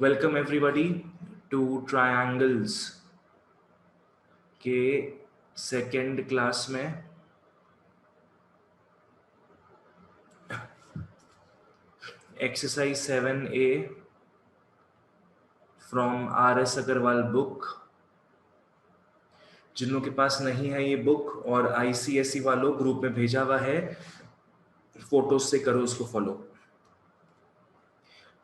Welcome everybody to triangles के second class में exercise 7A from RS Agarwal book. जिन लोगों के पास नहीं है ये बुक और ICSE वालों ग्रुप में भेजा हुआ है, फोटोज से करो उसको फॉलो।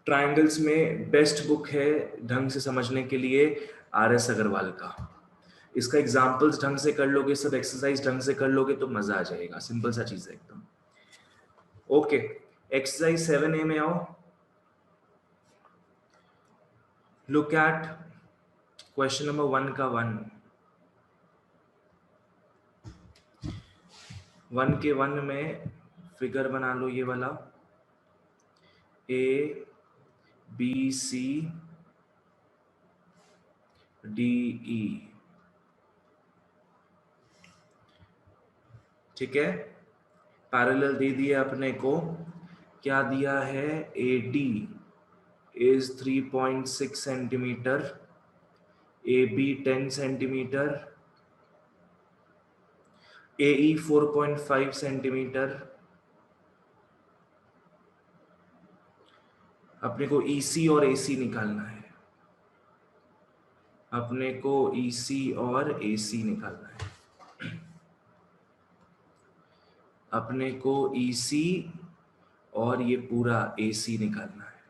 ट्रायंगल्स में बेस्ट बुक है ढंग से समझने के लिए RS अग्रवाल का। इसका एग्जाम्पल्स ढंग से कर लोगे, सब एक्सरसाइज ढंग से कर लोगे तो मजा आ जाएगा। सिंपल सा चीज है एकदम। ओके, एक्सरसाइज 7A में आओ। लुक एट क्वेश्चन नंबर 1 का 1 के 1 में फिगर बना लो ये वाला ABCDE। ठीक है, पैरेलल दे दिया अपने को। क्या दिया है? AD is 3.6 centimetre, AB 10 centimetre, AE 4.5 centimetre. अपने को EC और AC निकालना है। अपने को EC और AC निकालना है। अपने को EC और ये पूरा AC निकालना है।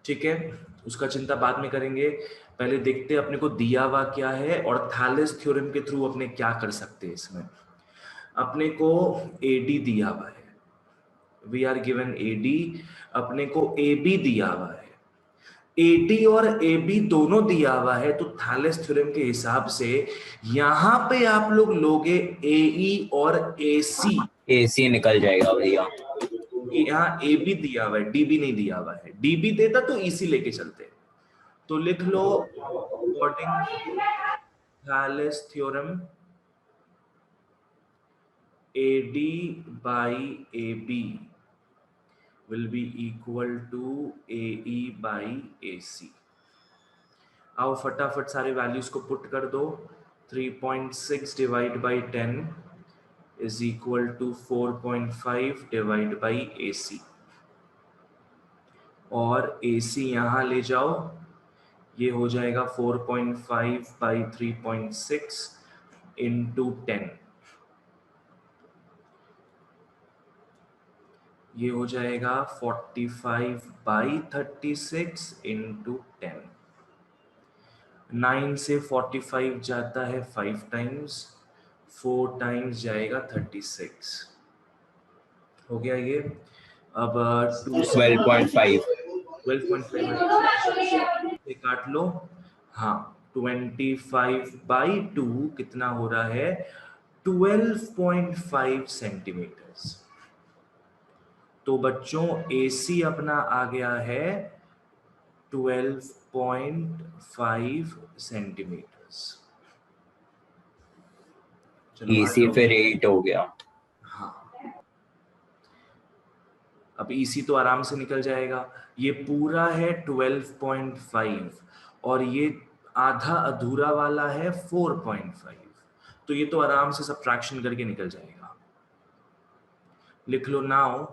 ठीक है, उसका चिंता बाद में करेंगे। पहले देखते हैं अपने को दिया हुआ क्या है और थैलेस थ्योरम के थ्रू अपने क्या कर सकते हैं इसमें। अपने को AD दिया हुआ है, वी आर गिवन AD। अपने को AB दिया हुआ है, AD और AB दोनों दिया हुआ है। तो थैलेस थ्योरम के हिसाब से यहां पे आप लोग लोगे AE और AC निकल जाएगा भैया। यहाँ AB दिया हुआ है, DB नहीं दिया हुआ है। DB देता तो EC लेके चलते। तो लिख लो according Thales theorem AD by AB will be equal to AE by AC। आओ फटाफट सारे वैल्यूज को पुट कर दो। 3.6 divide by 10 is equal to 4.5 divide by AC। और AC यहां ले जाओ, ये हो जाएगा 4.5 बाई 3.6 इंटू 10। ये हो जाएगा 45 बाई 36 इंटू 10। 9 से 45 जाता है 5 टाइम्स, 4 टाइम्स जाएगा 36। हो गया ये। अब 12.5 काट लो। हाँ, 25 बाई 2 कितना हो रहा है? 12.5 सेंटीमीटर्स। तो बच्चों AC अपना आ गया है 12.5 सेंटीमीटर्स। AC फिर 8 हो गया। हाँ, अब EC तो आराम से निकल जाएगा। ये पूरा है 12.5 और ये आधा अधूरा वाला है 4.5। तो ये तो आराम से सब्ट्रैक्शन करके निकल जाएगा। लिख लो now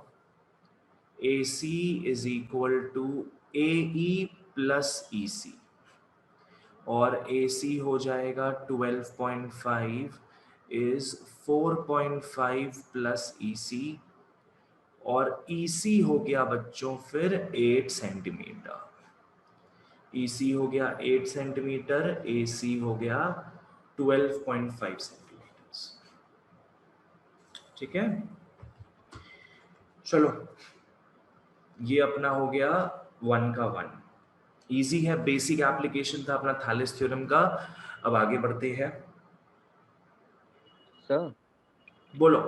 AC is equal to AE plus EC। और AC हो जाएगा 12.5 इज 4.5 प्लस EC। और EC हो गया बच्चों फिर 8 सेंटीमीटर। EC हो गया 8 सेंटीमीटर, AC हो गया 12.5 सेंटीमीटर। ठीक है, चलो ये अपना हो गया 1 का 1। इजी है, बेसिक एप्लीकेशन था अपना थैलेस थ्योरम का। अब आगे बढ़ते हैं। सर बोलो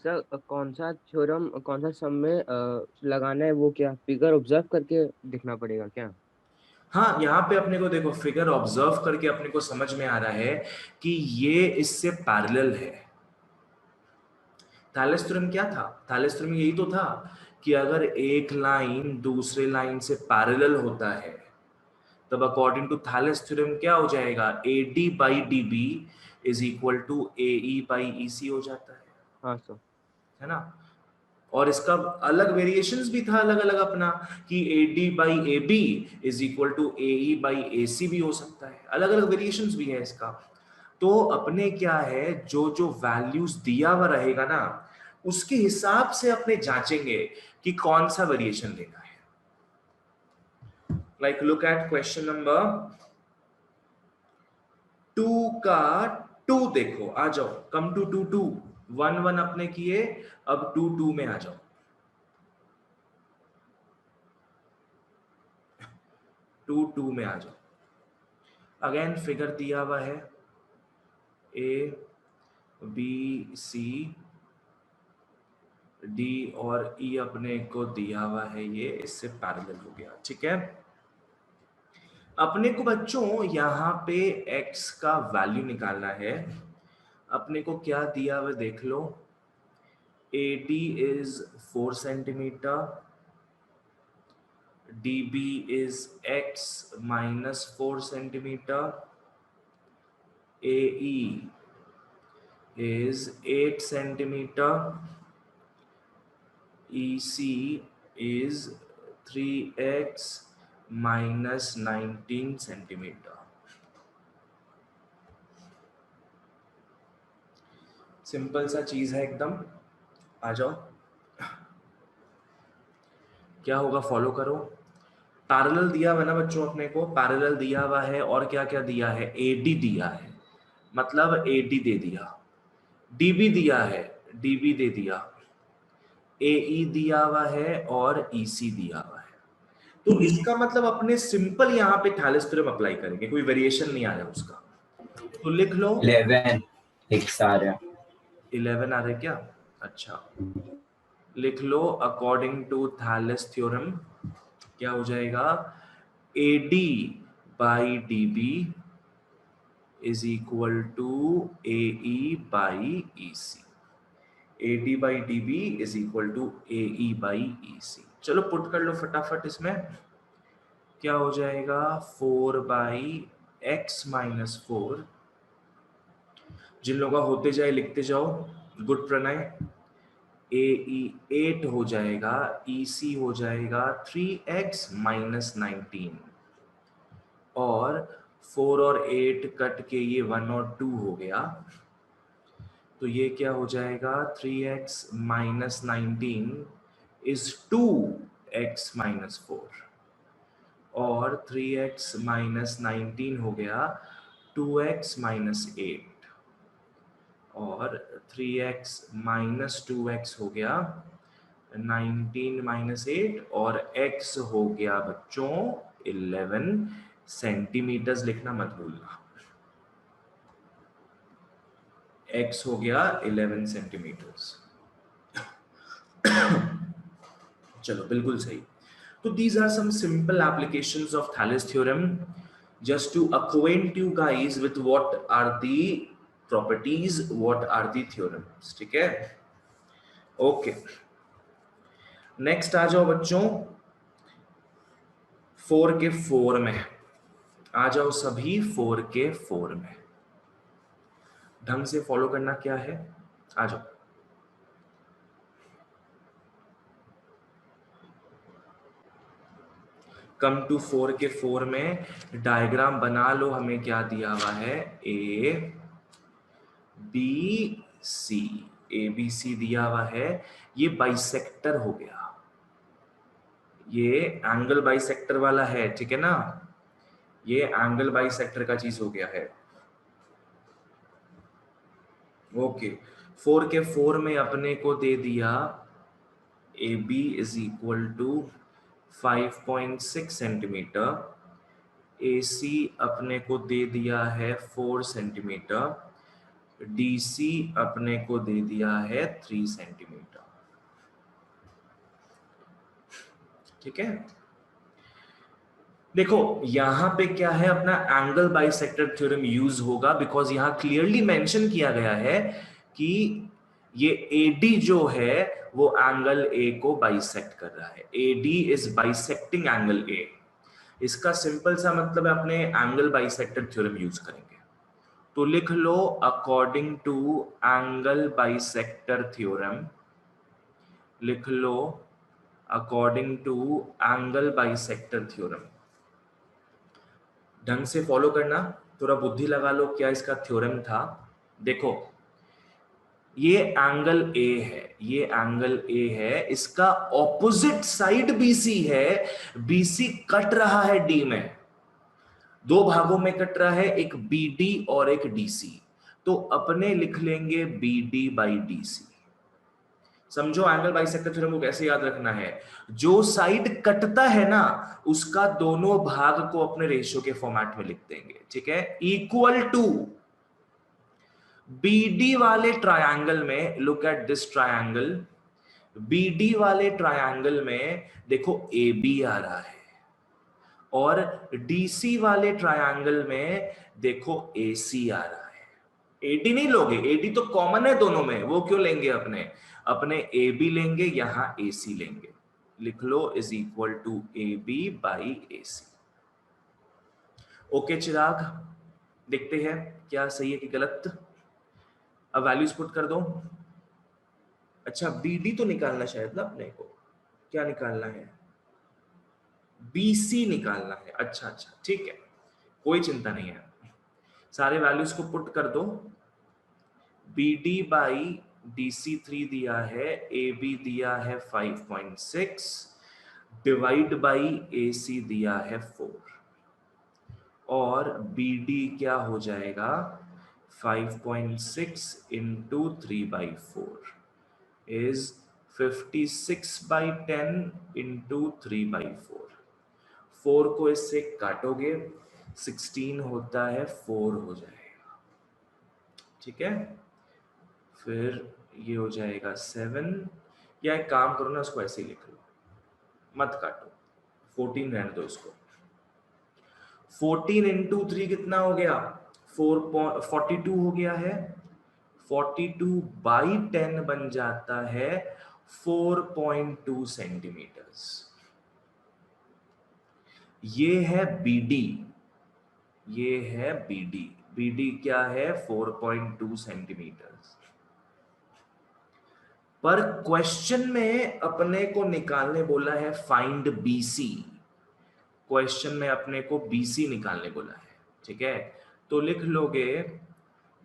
सर, कौन सा थ्योरम कौन सा सम में लगाना है? वो क्या फिगर ऑब्जर्व करके दिखना पड़ेगा क्या? हाँ, यहाँ पे अपने को देखो फिगर ऑब्जर्व करके अपने को समझ में आ रहा है कि ये इससे पैरेलल है। थैलेस थ्योरम क्या था? थैलेस थ्योरम यही तो था कि अगर एक लाइन दूसरे लाइन से पैरेलल होता है तब अकॉर्डिंग टू थैलेस थ्योरम क्या हो जाएगा, AD by DB is equal to AE by EC हो जाता हाँ सर। है ना। और इसका अलग वेरिएशंस भी था अलग अलग अपना, कि AD by AB is equal to AE by AC भी हो सकता है, अलग अलग वेरिएशंस भी है इसका। तो अपने क्या है, जो जो वैल्यूज दिया हुआ रहेगा ना उसके हिसाब से अपने जांचेंगे कि कौन सा वेरिएशन लेना है। Like look at question number 2 का 2 देखो, आ जाओ, कम टू 2 2 1 1 अपने किए, अब 2 2 में आ जाओ। 2 2 में आ जाओ। अगेन फिगर दिया हुआ है, A B C D और E अपने को दिया हुआ है, ये इससे पैरेलल हो गया, ठीक है। अपने को बच्चों यहाँ पे x का वैल्यू निकालना है। अपने को क्या दिया हुआ देख लो, AD is 4 centimeter, DB is x minus 4 centimeter, AE is 8 centimeter, EC is 3x minus 19 centimeter। Simple सा चीज है एकदम, आ जाओ। क्या होगा, फॉलो करो। पैरेलल दिया हुआ ना बच्चों अपने को, पैरेलल दिया हुआ है और क्या क्या दिया है, AD दिया है, मतलब AD दे दिया, DB दिया है, DB दे दिया, AE दिया हुआ है और EC दिया हुआ है। तो इसका मतलब अपने सिंपल यहाँ पे थैलेस थ्योरम अप्लाई करेंगे, कोई वेरिएशन नहीं आ रहा उसका। तो लिख लो 11 x आ रहा है। 11 आ रहा है क्या, अच्छा लिख लो, अकॉर्डिंग टू थैलेस थ्योरम क्या हो जाएगा, AD by DB is equal to AE by EC। AD by DB is equal to AE by EC। चलो पुट कर लो फटाफट, इसमें क्या हो जाएगा, 4 बाई x माइनस 4, जिन लोगों का होते जाए लिखते जाओ, गुड प्रणय। AE 8 हो जाएगा, EC हो जाएगा 3x माइनस 19, और 4 और 8 कट के ये 1 और 2 हो गया, तो ये क्या हो जाएगा, 3x minus 19 is 2x minus 4, और 3x माइनस 19 हो गया 2x माइनस 8, और 3x माइनस 2x हो गया 19 माइनस 8, और x हो गया बच्चों 11 सेंटीमीटर्स, लिखना मत भूलना, x हो गया 11 सेंटीमीटर्स। चलो बिल्कुल सही। So these are some simple applications of Thales theorem, just to acquaint you guys with what are the properties, what are the theorems, ठीक है। ओके, नेक्स्ट आ जाओ बच्चों 4 के 4 में, आ जाओ सभी 4 के 4 में, ढंग से फॉलो करना क्या है, आ जाओ। कम टू 4 के 4 में डायग्राम बना लो, हमें क्या दिया हुआ है, ABC दिया हुआ है, ये बाइसेक्टर हो गया, ये एंगल बाइसेक्टर वाला है, ठीक है ना, ये एंगल बाइसेक्टर का चीज हो गया है। ओके, 4 के 4 में अपने को दे दिया AB is equal to 5.6 centimetre, AC अपने को दे दिया है 4 सेंटीमीटर, DC अपने को दे दिया है 3 सेंटीमीटर, ठीक है। देखो यहां पे क्या है, अपना एंगल बाइसेक्टर थ्योरम यूज होगा, बिकॉज यहां क्लियरली मेंशन किया गया है कि ये AD जो है वो एंगल A को बाइसेक्ट कर रहा है। AD is bisecting angle A। इसका सिंपल सा मतलब है अपने एंगल बाइसेक्टर थ्योरम यूज करेंगे। तो लिख लो according to angle bisector theorem, लिख लो according to angle bisector theorem. ढंग से फॉलो करना, थोड़ा बुद्धि लगा लो क्या इसका थ्योरम था। देखो ये एंगल A है, ये एंगल A है, इसका ऑपोजिट साइड BC है। BC कट रहा है D में, दो भागों में कट रहा है, एक BD और एक DC। तो अपने लिख लेंगे BD बाई DC। समझो एंगल बाइसेक्टर थ्योरम को कैसे याद रखना है। जो साइड कटता है ना उसका दोनों भाग को अपने रेशियो के फॉर्मेट में लिख देंगे, ठीक है। इक्वल टू BD वाले ट्रायंगल में, look at this triangle, BD वाले ट्रायंगल में देखो AB आ रहा है और DC वाले ट्रायंगल में देखो AC आ रहा है। AD नहीं लोगे, AD तो कॉमन है दोनों में, वो क्यों लेंगे अपने AB लेंगे, यहां AC लेंगे। लिख लो is equal to AB by AC। Okay Chirag, देखते हैं क्या सही है कि गलत। अब वैल्यूज पुट कर दो। अच्छा BD तो निकालना शायद ना अपने को, क्या निकालना है, BC निकालना है। अच्छा अच्छा ठीक है, कोई चिंता नहीं है, सारे वैल्यूज को पुट कर दो। BD बाई DC3 दिया है, AB दिया है 5.6, डिवाइड बाई AC दिया है 4, और BD क्या हो जाएगा 5.6 इंटू 3/4 is 56/10 इंटू 3/4। 4 को इससे काटोगे 16 होता है, 4 हो जाएगा, ठीक है। फिर ये हो जाएगा 7, या एक काम करो ना उसको ऐसे ही लिख लो, मत काटो, 14 रहने दो इसको। 14 इंटू 3 कितना हो गया 42 हो गया है। 42/10 बन जाता है 4.2 सेंटीमीटर्स। ये है BD, ये है BD। BD क्या है 4.2 सेंटीमीटर्स। पर क्वेश्चन में अपने को निकालने बोला है फाइंड BC, क्वेश्चन में अपने को BC निकालने बोला है, ठीक है। तो लिख लोगे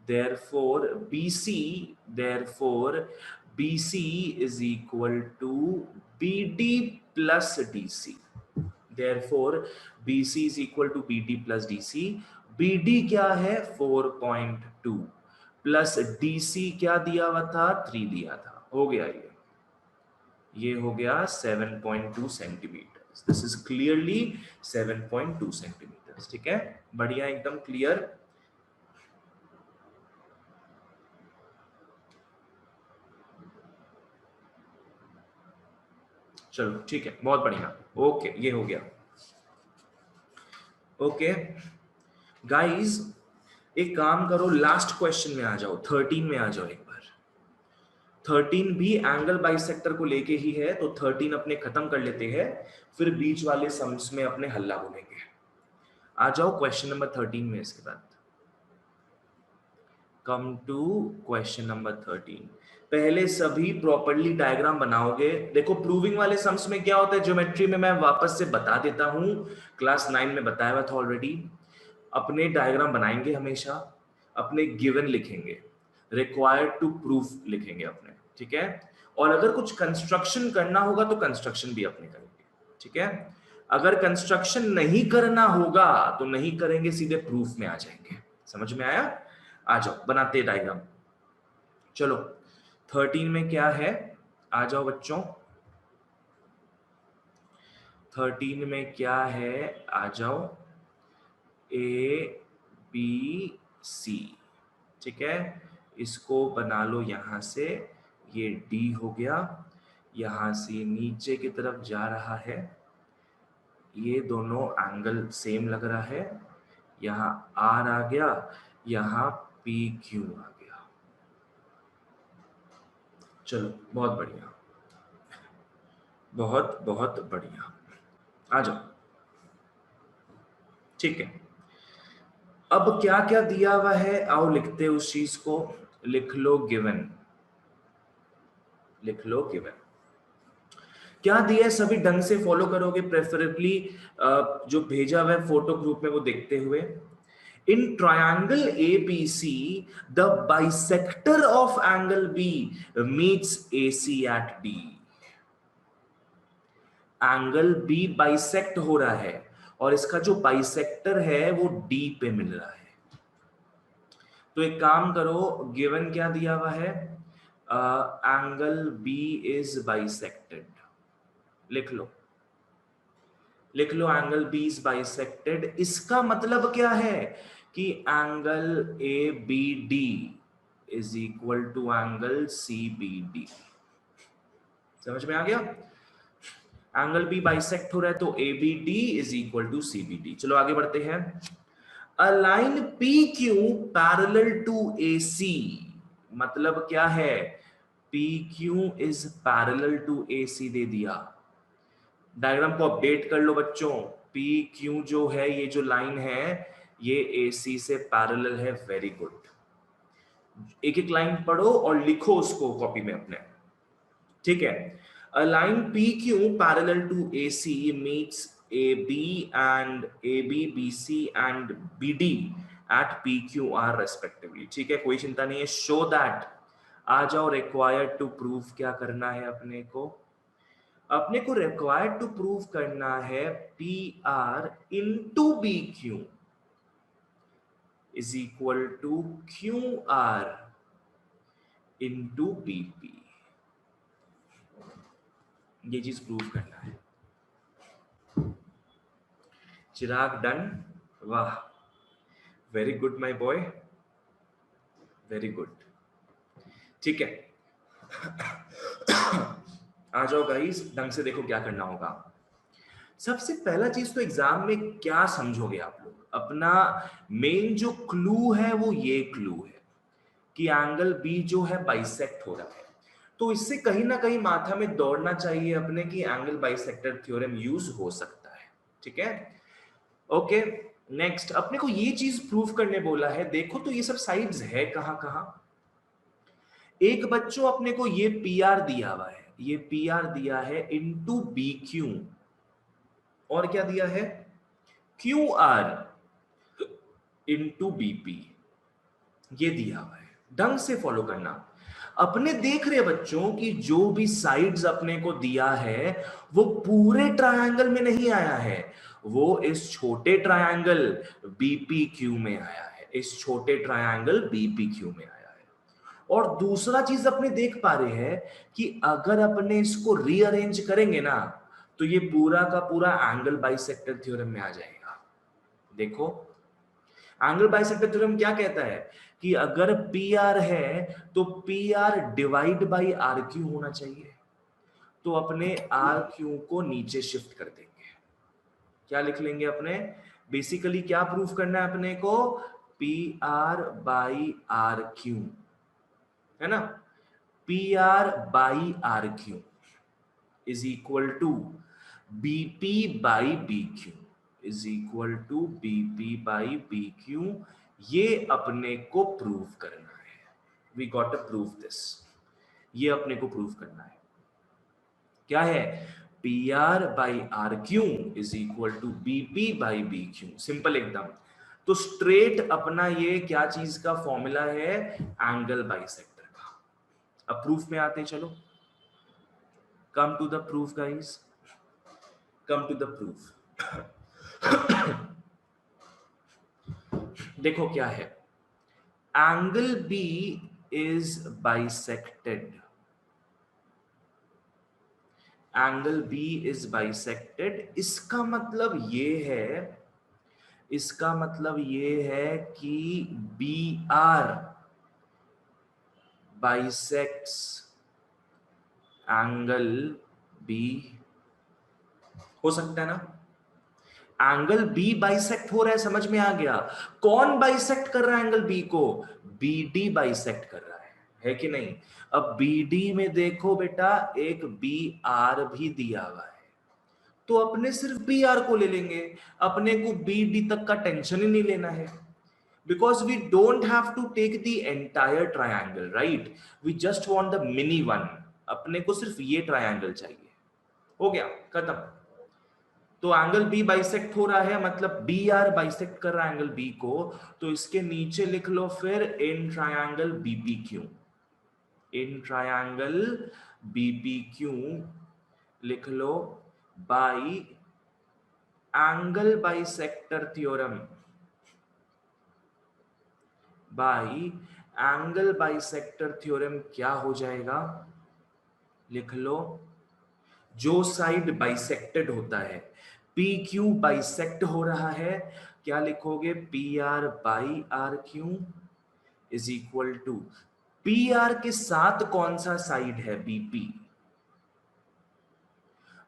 therefore BC is equal to BD plus DC। therefore BC is equal to BD plus DC। BD क्या है 4.2 प्लस DC क्या दिया हुआ था 3 दिया था, हो गया ये हो गया 7.2 centimetre. This is clearly 7.2 centimetre, ठीक है, बढ़िया एकदम क्लियर। चलो ठीक है, बहुत बढ़िया, ओके ये हो गया। ओके गाइस एक काम करो, लास्ट क्वेश्चन में आ जाओ, 13 में आ जाओ एक बार। 13 भी एंगल बाइसेक्टर को लेके ही है, तो 13 अपने खत्म कर लेते हैं, फिर बीच वाले सम्स में अपने हल्ला बोलेंगे। आ जाओ क्वेश्चन नंबर 13 में। इसके बाद कम टू क्वेश्चन नंबर 13। पहले सभी प्रॉपर्ली डायग्राम बनाओगे। देखो प्रूविंग वाले सम्स में क्या होता है, ज्योमेट्री में मैं वापस से बता देता हूं, क्लास 9 में बताया हुआ था ऑलरेडी। अपने डायग्राम बनाएंगे हमेशा, अपने गिवन लिखेंगे, रिक्वायर्ड टू प्रूफ लिखेंगे अपने, ठीक है। और अगर कुछ कंस्ट्रक्शन करना होगा तो कंस्ट्रक्शन भी अपने करेंगे, ठीक है। अगर कंस्ट्रक्शन नहीं करना होगा तो नहीं करेंगे, सीधे प्रूफ में आ जाएंगे। समझ में आया? आ जाओ बनाते डायग्राम। चलो 13 में क्या है, आ जाओ बच्चों। 13 में क्या है, आ जाओ। ABC, ठीक है, इसको बना लो यहां से, ये D हो गया, यहां से नीचे की तरफ जा रहा है, ये दोनों एंगल सेम लग रहा है, यहाँ R आ गया, यहाँ PQ आ गया। चलो बहुत बढ़िया, बहुत बहुत बढ़िया, आ जाओ। ठीक है, अब क्या क्या दिया हुआ है, आओ लिखते उस चीज को। लिख लो गिवन, लिख लो गिवन। क्या दिया है सभी ढंग से फॉलो करोगे, प्रेफरेबली जो भेजा हुआ है फोटो ग्रुप में वो देखते हुए। In triangle ABC the bisector of angle B meets AC at D। Angle B bisect हो रहा है और इसका जो बाइसेक्टर है वो D पे मिल रहा है। तो एक काम करो, गिवन क्या दिया हुआ है, एंगल B इज बाइसेक्टेड। लिख लो, लिख लो एंगल B इज बाइसेक्टेड। इसका मतलब क्या है कि angle ABD is equal to angle CBD। समझ में आ गया? एंगल B बाइसेक्ट हो रहा है तो ABD is equal to CBD। चलो आगे बढ़ते हैं। A line PQ parallel to AC, मतलब क्या है, PQ is parallel to AC दे दिया। डायग्राम को अपडेट कर लो बच्चों। PQ जो है, ये जो लाइन है ये AC से पैरेलल है। वेरी गुड, एक एक लाइन पढ़ो और लिखो उसको कॉपी में अपने। ठीक है, a line PQ parallel to AC meets AB and AB, BC and BD at PQR respectively। ठीक है, कोई चिंता नहीं है। शो दैट, आ जाओ। रिक्वायर्ड टू प्रूव क्या करना है अपने को, अपने को रिक्वायर्ड टू प्रूव करना है PR into BQ is equal to QR into BP। ये चीज प्रूव करना है। चिराग डन, वाह, very good my boy, very good. ठीक है, आ जाओ गाइस, ढंग से देखो क्या करना होगा। सबसे पहला चीज तो एग्जाम में क्या समझोगे आप लोग, अपना मेन जो क्लू है वो ये क्लू है कि एंगल B जो है बाइसेक्ट हो रहा है। तो इससे कहीं ना कहीं माथा में दौड़ना चाहिए अपने कि एंगल बाइसेक्टर थ्योरम यूज हो सकता है। ठीक है, ओके। नेक्स्ट अपने को ये चीज प्रूव करने बोला है। देखो तो ये सब साइड्स है कहां कहां। एक बच्चों अपने को ये PR दिया हुआ है, ये PR दिया है इनटू BQ, और क्या दिया है QR इनटू BP, ये दिया हुआ है। ढंग से फॉलो करना। अपने देख रहे बच्चों कि जो भी साइड्स अपने को दिया है वो पूरे ट्रायंगल में नहीं आया है, वो इस छोटे ट्रायंगल BPQ में आया है, इस छोटे ट्रायंगल BPQ में आया है। और दूसरा चीज अपने देख पा रहे हैं कि अगर अपने इसको रीअरेंज करेंगे ना तो ये पूरा का पूरा एंगल बाइसेक्टर थ्योरम में आ जाएगा। देखो, एंगल बाइसेक्टर थ्योरम क्या कहता है कि अगर PR है तो PR डिवाइड बाई RQ होना चाहिए। तो अपने RQ को नीचे शिफ्ट कर देंगे। क्या लिख लेंगे अपने, बेसिकली क्या प्रूफ करना है अपने को, PR बाई RQ, है ना। PR by RQ is equal to BP by BQ is equal to BP by BQ। ये अपने को प्रूव करना है। We got to prove this, ये अपने को प्रूव करना है। क्या है, PR by RQ is equal to BP by BQ। Simple एकदम। तो स्ट्रेट अपना ये क्या चीज का फॉर्मूला है, एंगल बाइसेक्टर का। अब प्रूफ में आते हैं, चलो come to the proof guys, come to the proof। देखो क्या है, angle B is bisected, angle B is bisected। इसका मतलब ये है, इसका मतलब ये है कि BR bisects एंगल B। हो सकता है ना, एंगल B बाइसेक्ट हो रहा है, समझ में आ गया। कौन बाइसेक्ट कर रहा है एंगल B को, BD बाइसेक्ट कर रहा है। है कि नहीं? अब BD में देखो बेटा एक BR भी दिया हुआ है, तो अपने सिर्फ BR को ले लेंगे, अपने को BD तक का टेंशन ही नहीं लेना है, because we don't have to take the entire triangle, right? We just want the mini one. अपने को सिर्फ ये ट्रायंगल चाहिए, हो गया खत्म। तो एंगल बी बाइसेक्ट हो रहा है, मतलब बी आर बाइसेक्ट कर रहा है एंगल बी को, तो इसके नीचे लिख लो फिर in triangle BPQ, in triangle BPQ लिख लो by angle bisector theorem, by angle bisector theorem क्या हो जाएगा, लिख लो जो साइड बाइसेक्टेड होता है, पी क्यू बाइसेक्ट हो रहा है, क्या लिखोगे, P R by R Q is equal to P R के साथ कौन सा साइड है, बीपी,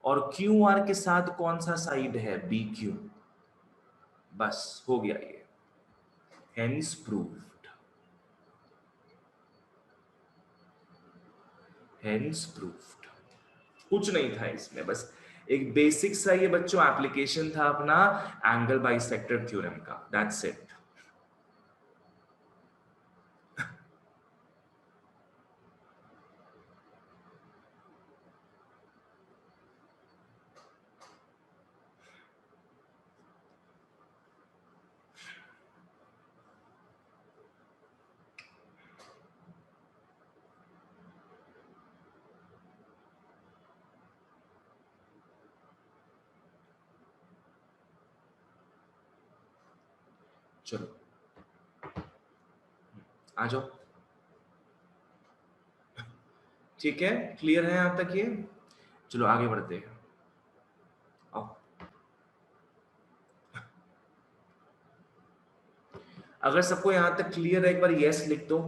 और क्यू आर के साथ कौन सा साइड है, बी क्यू। बस हो गया ये, हेंस प्रूव्ड, हेंस प्रूव्ड। कुछ नहीं था इसमें, बस एक बेसिक सा ये बच्चों एप्लीकेशन था अपना एंगल बाइसेक्टर थ्योरम का, दैट्स इट। चलो आ जाओ, ठीक है, क्लियर है यहां तक ये? चलो आगे बढ़ते हैं, आओ। अगर सबको यहां तक क्लियर है एक बार यस लिख दो।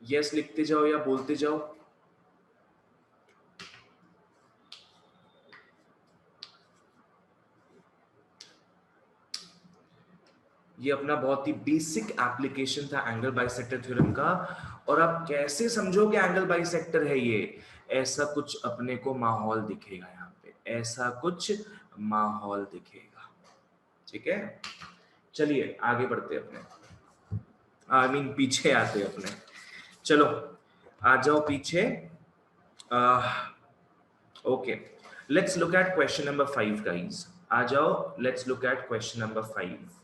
यस लिखते जाओ या बोलते जाओ। ये अपना बहुत ही बेसिक एप्लीकेशन था एंगल बाइसेक्टर थ्योरम का, और आप कैसे समझोगे एंगल बाइसेक्टर है ये, ऐसा कुछ अपने को माहौल दिखेगा यहाँ पे, ऐसा कुछ माहौल दिखेगा, ठीक है। चलिए आगे बढ़ते अपने, आई मीन पीछे आते अपने, चलो आ जाओ पीछे। Okay, let's look at question number 5 guys, आ जाओ, let's look at question number 5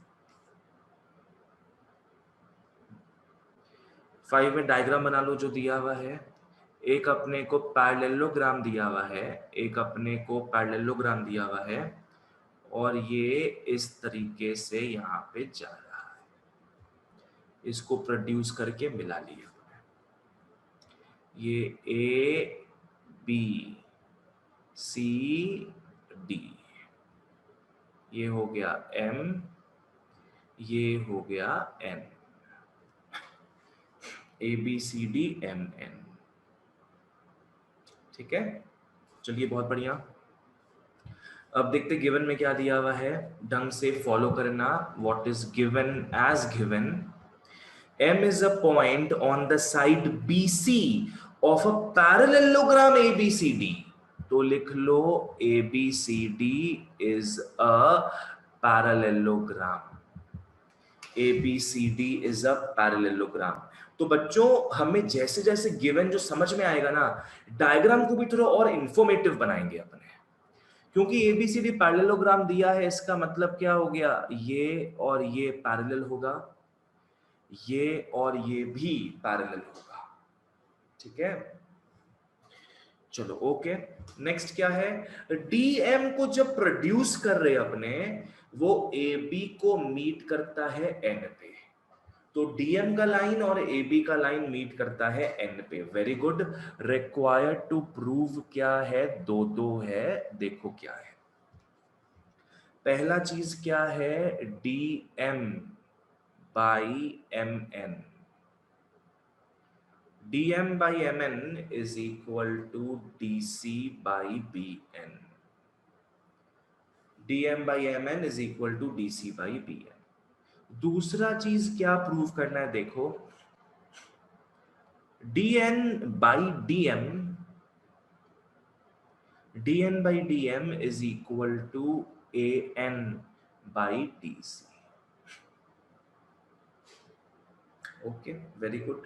में डायग्राम बना लो जो दिया हुआ है। एक अपने को पैरेललोग्राम दिया हुआ है, एक अपने को पैरेललोग्राम दिया हुआ है, और ये इस तरीके से यहाँ पे जा रहा है, इसको प्रोड्यूस करके मिला लिया, ये ए बी सी डी, ये हो गया एम, ये हो गया N, A B C D M N, ठीक है। चलिए बहुत बढ़िया, अब देखते गिवन में क्या दिया हुआ है, ढंग से फॉलो करना, what is given as given, M is a point on the side BC of a parallelogram ABCD, तो लिख लो ABCD is a parallelogram, ABCD is a parallelogram। तो बच्चों हमें जैसे जैसे गिवन जो समझ में आएगा ना, डायग्राम को भी थोड़ा और इंफॉर्मेटिव बनाएंगे अपने, क्योंकि एबीसीडी पैरेललोग्राम दिया है, इसका मतलब क्या हो गया, ये और ये पैरेलल होगा, ये और ये भी पैरेलल होगा, ठीक है। चलो ओके, नेक्स्ट क्या है, डीएम को जब प्रोड्यूस कर रहे अपने, वो एबी को मीट करता है एन पे, तो डीएम का लाइन और एबी का लाइन मीट करता है एन पे, very good. Required to prove क्या है, दो दो है, देखो क्या है, पहला चीज क्या है, DM by M N, dm by mn is equal to dc by bn, dm by mn is equal to dc by bn. दूसरा चीज क्या प्रूव करना है देखो, dn by dm is equal to an by dc. Okay, very good.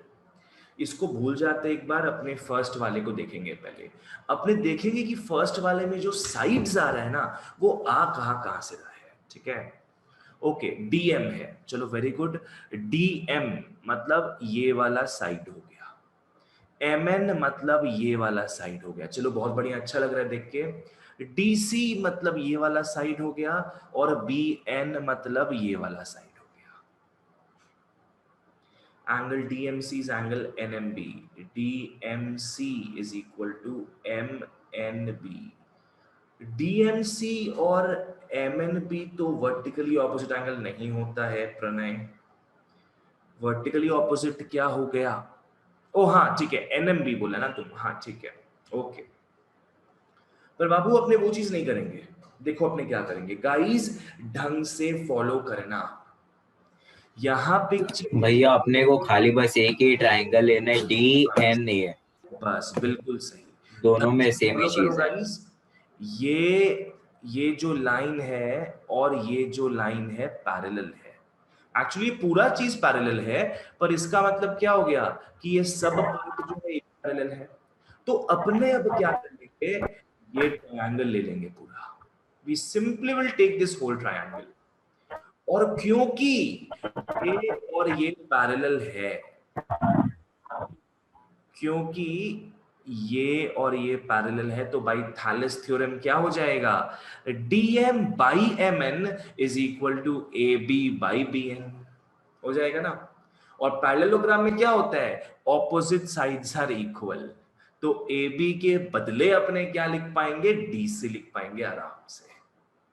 इसको भूल जाते एक बार, अपने फर्स्ट वाले को देखेंगे पहले. अपने देखेंगे कि फर्स्ट वाले में जो साइड्स आ रहा है ना, वो कहां से रहा है. ठीक है, ओके. डीएम है, चलो वेरी गुड. डीएम मतलब ये वाला साइड हो गया, एमएन मतलब ये वाला साइड हो गया. चलो बहुत बढ़िया, अच्छा लग रहा है देख के. डीसी मतलब ये वाला साइड हो गया, और बीएन मतलब ये वाला side. Angle DMC is angle NMB. DMC is equal to MNB. DMC और MNB तो वर्टिकली ऑपोजिट एंगल नहीं होता है प्रणय. वर्टिकली ऑपोजिट क्या हो गया? ओ हाँ ठीक है, NMB बोला ना तुम. हाँ ठीक है, ओके. पर बाबू अपने वो चीज नहीं करेंगे. देखो अपने क्या करेंगे गाइस, ढंग से फॉलो करना. यहाँ पे भैया अपने को खाली बस एक ही ट्रायंगल लेना है, DNA. बस बिल्कुल सही. दोनों में सेम ही फॉलो करो चीज है. गाइस. ये जो लाइन है और ये जो लाइन है पैरेलल है. एक्चुअली पूरा चीज पैरेलल है, पर इसका मतलब क्या हो गया कि ये सब पार्ट जो है पैरेलल है. तो अपने अब क्या करेंगे, ये ट्रायंगल ले लेंगे पूरा. We simply will take this whole triangle. और क्योंकि ये और ये पैरेलल है, क्योंकि ये और ये पैरेलल है, तो बाई थैलेस थ्योरम क्या हो जाएगा, dm by mn is equal to ab by bn हो जाएगा ना. और पैरेललोग्राम में क्या होता है, ऑपोजिट साइड्स आर इक्वल. तो ab के बदले अपने क्या लिख पाएंगे, dc लिख पाएंगे आराम से.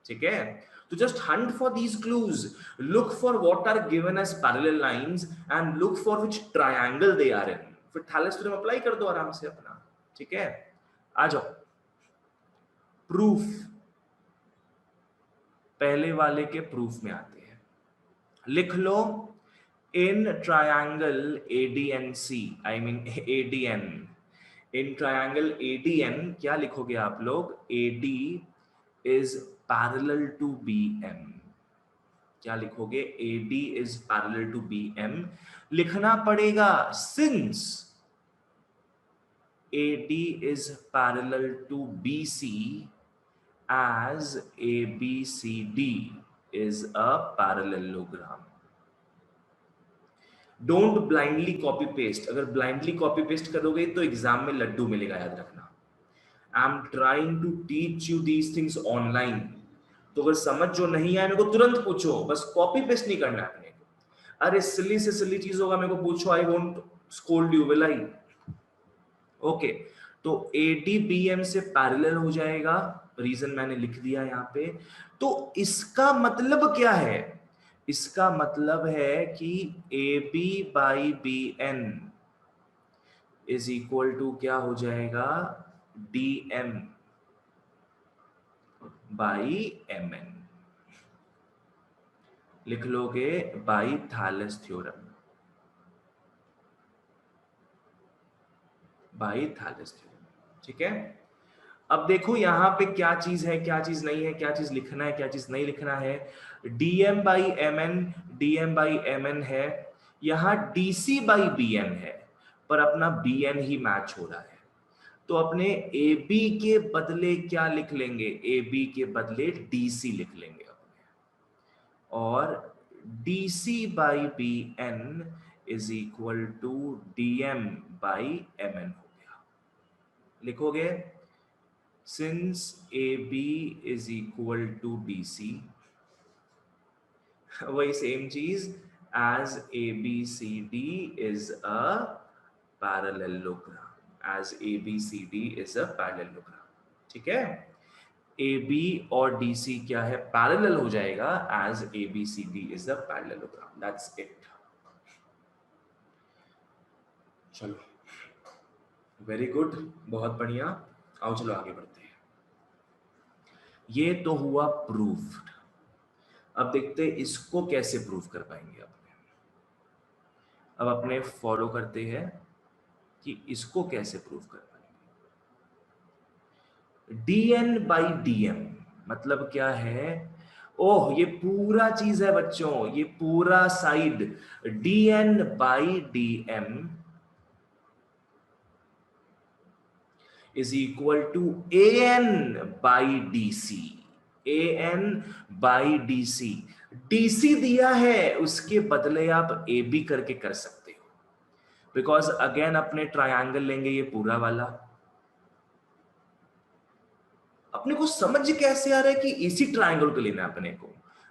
ठीक है, तो just hunt for these clues. Look for what are given as parallel lines and look for which triangle they are in. फिर थैलेस थ्योरम अप्लाई कर दो आराम से अपना. ठीक है, आ जाओ. प्रूफ, पहले वाले के प्रूफ में आते हैं. लिख लो, in triangle ADNC, I mean ADN, in triangle ADN क्या लिखोगे आप लोग, AD is parallel to BM. क्या लिखोगे, AD is parallel to BM. लिखना पड़ेगा since AD is parallel to BC as ABCD is a parallelogram. Don't blindly copy paste. अगर blindly copy paste करोगे तो एग्जाम में लड्डू मिलेगा, याद रखना. I am trying to teach you these things online. तो अगर समझ जो नहीं आए मेरे को तुरंत पूछो, बस कॉपी पेस्ट नहीं करना अपने को. अरे सिली से सिली चीज होगा मेरे को पूछो, I won't scold you, will I? Okay, तो ADBM से पैरेलल हो जाएगा. रीजन मैंने लिख दिया यहाँ पे. तो इसका मतलब क्या है, इसका मतलब है कि AB by BN is equal to क्या हो जाएगा, DM बाई MN. लिख लोगे by Thales theorem, by Thales theorem. ठीक है, अब देखो यहाँ पे क्या चीज है, क्या चीज नहीं है, क्या चीज लिखना है, क्या चीज नहीं लिखना है. DM बाई MN है. यहाँ DC बाई BN है, पर अपना BN ही मैच हो रहा है. तो अपने AB के बदले क्या लिख लेंगे, AB के बदले DC लिख लेंगे अपने. और DC by BN is equal to DM by MN हो गया. लिखोगे, since AB is equal to DC, वही सेम चीज, as ABCD is a parallelogram, as ABCD is a parallelogram. ठीक है, AB और DC क्या है, पैरेलल हो जाएगा as ABCD is a parallelogram. That's it. चलो वेरी गुड, बहुत बढ़िया. आओ चलो आगे बढ़ते हैं. ये तो हुआ प्रूव्ड। अब देखते हैं इसको कैसे प्रूव कर पाएंगे अपने। अब अपने फॉलो करते हैं कि इसको कैसे प्रूव कर पाएंगे। dn बाई dm मतलब क्या है? ओह, ये पूरा चीज है बच्चों, ये पूरा side dn by dm is equal to an by dc। an by dc, dc दिया है, उसके बदले आप ab करके कर सकते हो, बिकॉज अगेन अपने ट्रायंगल लेंगे ये पूरा वाला। अपने को समझ कैसे आ रहा है कि इसी ट्रायंगल को लेना है अपने को?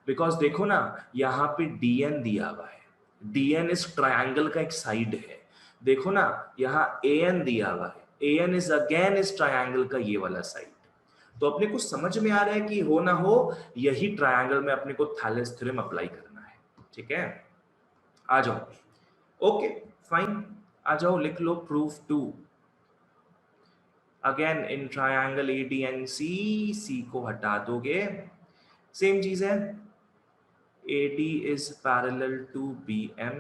बिकॉज देखो ना, यहाँ पे dn दिया हुआ है, dn इस ट्रायंगल का एक साइड है। देखो ना, यहाँ an दिया हुआ है, an इज अगेन इस ट्रायंगल का ये वाला साइड। तो अपने को समझ में आ रहा है कि हो ना हो यही ट्रायंगल में अपने को थैलेस थ्योरम अप्लाई करना है। ठीक है, आ जाओ। ओके फाइन, आ जाओ, लिख लो proof 2। Again in triangle ADNC, C को हटा दोगे, सेम चीज है। AD is parallel to BM,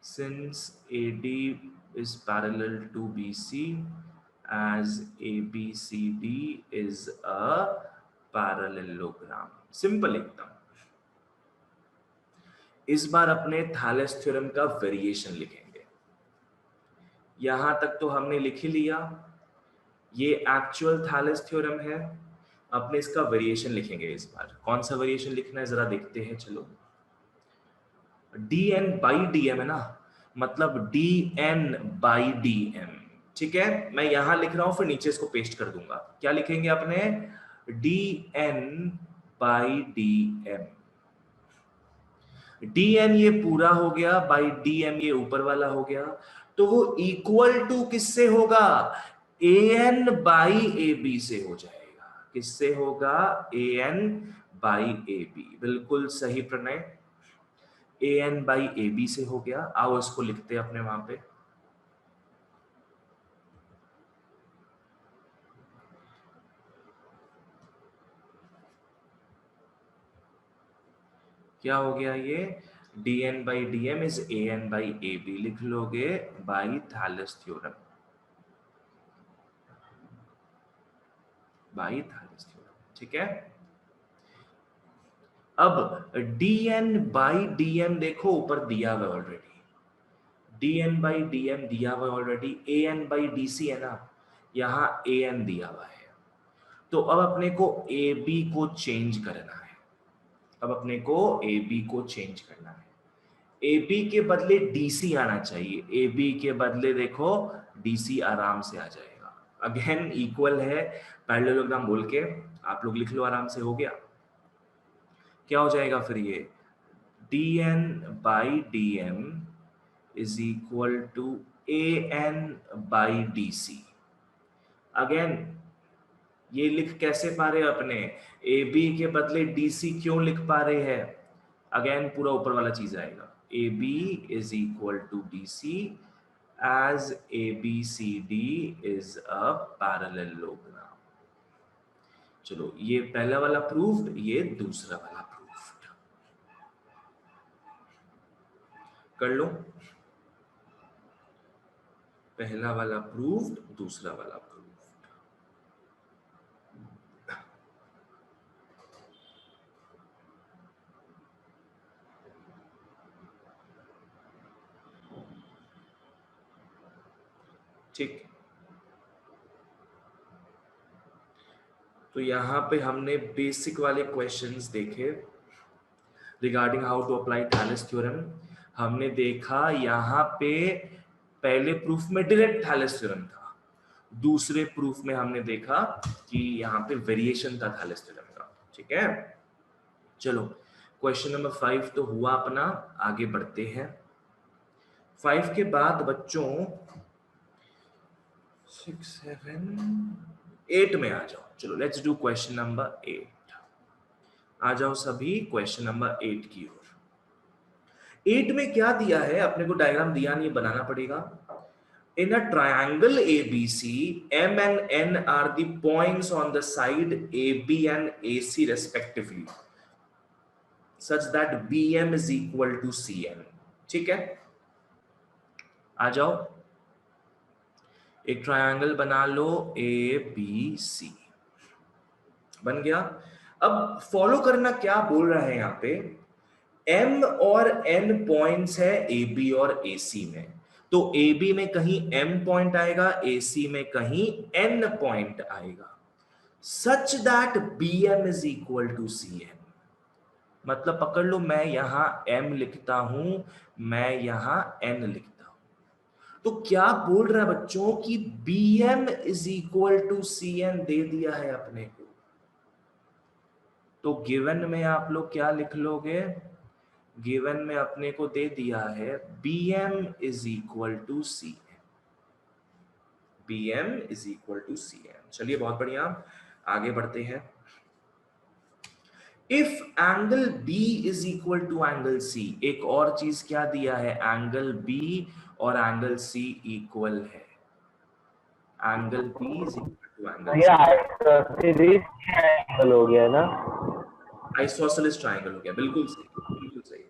since AD is parallel to BC, as ABCD is a parallelogram। Simple एकदम। इस बार अपने थैलेस थ्योरम का वेरिएशन लिखेंगे। यहां तक तो हमने लिख ही लिया, ये एक्चुअल थैलेस थ्योरम है। अपने इसका वेरिएशन लिखेंगे इस बार। कौन सा वेरिएशन लिखना है जरा देखते हैं, चलो। dn बाई dm है ना, मतलब dn बाई dm। ठीक है, मैं यहां लिख रहा हूं, फिर नीचे इसको पेस्ट कर दूंगा। क्या लिखेंगे अपने? dn by dm। dn ये पूरा हो गया, बाई dm ये ऊपर वाला हो गया, तो वो इक्वल टू किससे होगा? an बाई ab से हो जाएगा। किससे होगा? an by ab। बिल्कुल सही प्रणय, an बाई ab से हो गया। आओ इसको लिखते हैं अपने वहां पे। क्या हो गया ये? dn by dm is an by ab लिख लोगे by Thales theorem. By Thales theorem, ठीक है। अब dn बाई dm देखो ऊपर दिया हुआ ऑलरेडी, dn बाई dm दिया हुआ ऑलरेडी। an बाई dc है ना, यहाँ an दिया हुआ है। तो अब अपने को ab को चेंज करना है। अब अपने को ab को चेंज करना है। AB के बदले DC आना चाहिए। AB के बदले देखो DC आराम से आ जाएगा। अगेन इक्वल है, पैरेललोग्राम बोल के आप लोग लिख लो आराम से, हो गया। क्या हो जाएगा फिर ये? dn by dm is equal to an by dc। Again ये लिख कैसे पा रहे हैं अपने? AB के बदले DC क्यों लिख पा रहे हैं? अगेन पूरा ऊपर वाला चीज आएगा, AB is equal to DC as ABCD is a parallelogram। चलो, ये पहला वाला प्रूव्ड, ये दूसरा वाला प्रूव्ड कर लो। पहला वाला प्रूव्ड, दूसरा वाला प्रूव्ड। ठीक, तो यहां पे हमने बेसिक वाले क्वेश्चंस देखे regarding how to apply Thales theorem. हमने देखा यहाँ पे पहले प्रूफ में डायरेक्ट थैलेस थ्योरम था, दूसरे प्रूफ में हमने देखा कि यहाँ पे वेरिएशन था थैलेस थ्योरम का। ठीक है, चलो क्वेश्चन नंबर 5 तो हुआ अपना, आगे बढ़ते हैं। 5 के बाद बच्चों 6 7 8 में आ जाओ। चलो लेट्स डू क्वेश्चन नंबर 8। आ जाओ सभी क्वेश्चन नंबर 8 की ओर। 8 में क्या दिया है? अपने को डायग्राम दिया नहीं, बनाना पड़ेगा। In a triangle ABC, M and N are the points on the side AB and AC respectively, such that BM is equal to CN. ठीक है, आ जाओ, एक ट्रायंगल बना लो ABC, बन गया। अब फॉलो करना क्या बोल रहा है यहाँ पे, M और N पॉइंट्स है AB और AC में, तो AB में कहीं M पॉइंट आएगा, AC में कहीं N पॉइंट आएगा, such that BM is equal to CN। मतलब पकड़ लो, मैं यहां M लिखता हूं, मैं यहां N लिखता हूं, तो क्या बोल रहा है बच्चों कि BM is equal to CN दे दिया है अपने को। तो गिवन में आप लोग क्या लिख लोगे, गिवन में अपने को दे दिया है BM is equal to CN, BM is equal to CN। चलिए बहुत बढ़िया, आगे बढ़ते हैं। If angle B is equal to angle C, एक और चीज क्या दिया है, एंगल B और एंगल C इक्वल है, angle B is equal to angle C हो गया ना, आइसोसेलेस ट्रायंगल हो गया, बिल्कुल सही, बिल्कुल सही।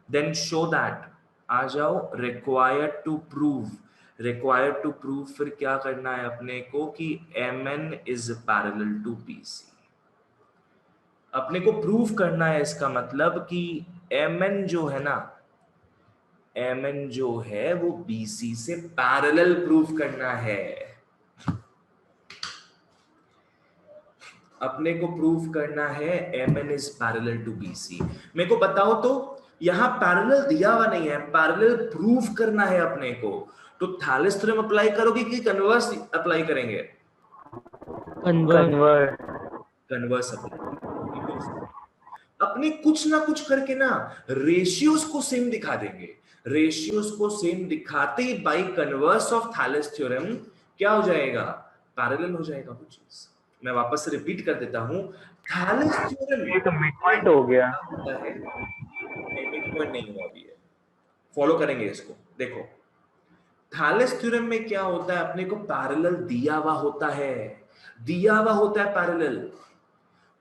देन शो दैट, आ जाओ, required to prove, required to prove फिर क्या करना है अपने को कि MN is parallel to BC, अपने को प्रूव करना है, इसका मतलब कि MN जो है ना, MN जो है वो BC से पैरेलल प्रूव करना है, अपने को प्रूव करना है MN is parallel to BC। मेरे को बताओ तो, यहां पैरेलल दिया हुआ नहीं है, पैरेलल प्रूव करना है अपने को, तो थैलेस थ्योरम अप्लाई करोगे कि कन्वर्स अप्लाई करेंगे, कन्वर्स अप्लाई, अपने कुछ ना कुछ करके ना रेशियोज को सेम दिखा देंगे, रेशियोज को सेम दिखाते ही by converse of Thales theorem क्या हो जाएगा, पैरेलल हो जाएगा वो चीज। मैं वापस से रिपीट कर देता हूं, थैलेस थ्योरम ये तो मिड पॉइंट हो गया, होता है, मिड पॉइंट नहीं हुआ अभी है, फॉलो करेंगे इसको। देखो थैलेस थ्योरम में क्या होता है, अपने को पैरेलल दिया हुआ होता है, दिया हुआ होता है पैरेलल,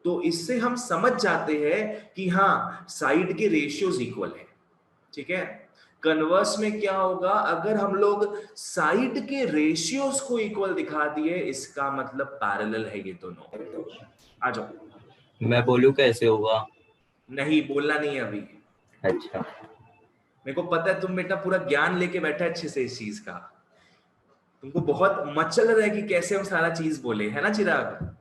तो इससे हम समझ जाते हैं कि हाँ साइड के रेशियोज इक्वल है, ठीक है। कन्वर्स में क्या होगा, अगर हम लोग साइड के रेशियोज को इक्वल दिखा दिए, इसका मतलब पैरेलल है ये दोनों। आ जाओ, मैं बोलूं कैसे होगा, नहीं बोलना नहीं है अभी, अच्छा मेरे को पता है तुम बेटा पूरा ज्ञान लेके बैठा है अच्छे से इस चीज का, तुमको बहुत मचल रहा है कि कैसे हम सारा चीज बोले, है ना चिराग?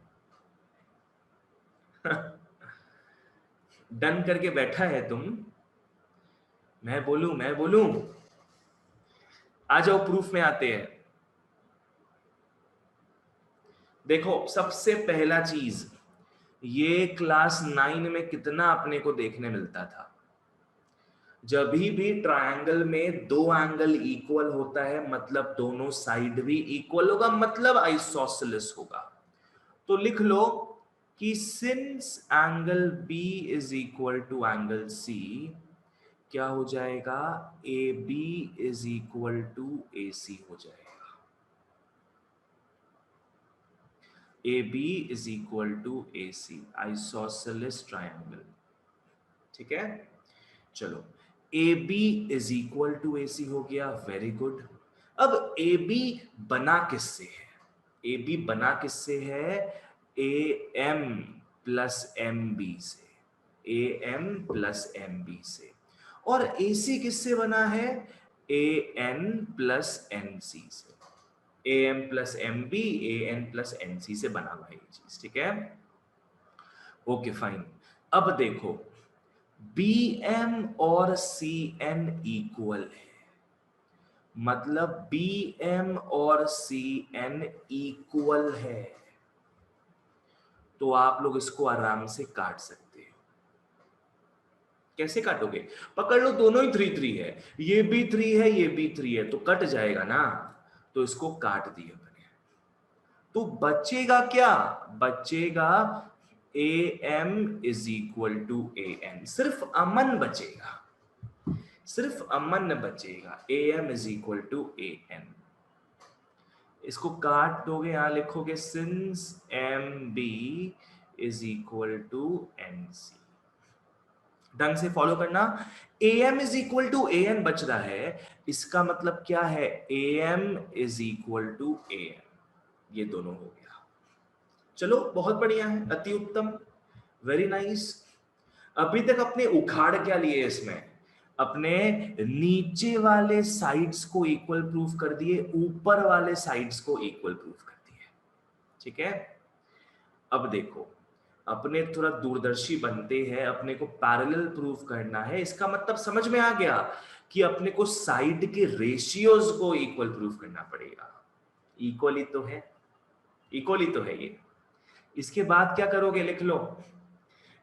डन करके बैठा है तुम, मैं बोलूं, मैं बोलूं, आ जाओ प्रूफ में आते हैं। देखो सबसे पहला चीज, ये क्लास 9 में कितना अपने को देखने मिलता था, जब भी ट्रायंगल में दो एंगल इक्वल होता है मतलब दोनों साइड भी इक्वल होगा, मतलब आइसोसेलेस होगा। तो लिख लो कि since angle B is equal to angle C, क्या हो जाएगा, AB is equal to AC हो जाएगा, AB is equal to AC, isosceles triangle, ठीक है। चलो AB is equal to AC हो गया, वेरी गुड। अब AB बना किससे है, AB बना किससे है, AM प्लस MB से, AM प्लस MB से, और AC किससे बना है, AN प्लस NC से, AM plus MB AN plus NC से बना हुआ ये चीज, ठीक है। ओके फाइन, अब देखो BM और CN इक्वल है, मतलब BM और CN इक्वल है, तो आप लोग इसको आराम से काट सकते हो। कैसे काटोगे, पकड़ लो दोनों ही 3 3 है, ये भी 3 है ये भी 3 है, तो कट जाएगा ना, तो इसको काट दिए मैंने, तो बचेगा क्या, बचेगा AM is equal to AN, सिर्फ अमन बचेगा, सिर्फ अमन बचेगा, AM is equal to AN। इसको काट दोगे, यहां लिखोगे since MB is equal to NC। ढंग से फॉलो करना। AM is equal to AN बच रहा है, इसका मतलब क्या है, AM is equal to AN, ये दोनों हो गया। चलो बहुत बढ़िया है, अति उत्तम, वेरी नाइस। अभी तक अपने उखाड़ क्या लिए इसमें, अपने नीचे वाले साइड्स को इक्वल प्रूफ कर दिए, ऊपर वाले साइड्स को इक्वल प्रूफ कर दिए, ठीक है। अब देखो, अपने थोड़ा दूरदर्शी बनते हैं, अपने को पैरेलल प्रूफ करना है। इसका मतलब समझ में आ गया कि अपने को साइड के रेशियोज को इक्वल प्रूफ करना पड़ेगा। इक्वली तो है, इक्वली तो है ये। इसके बाद क्या करोगे, लिख लो,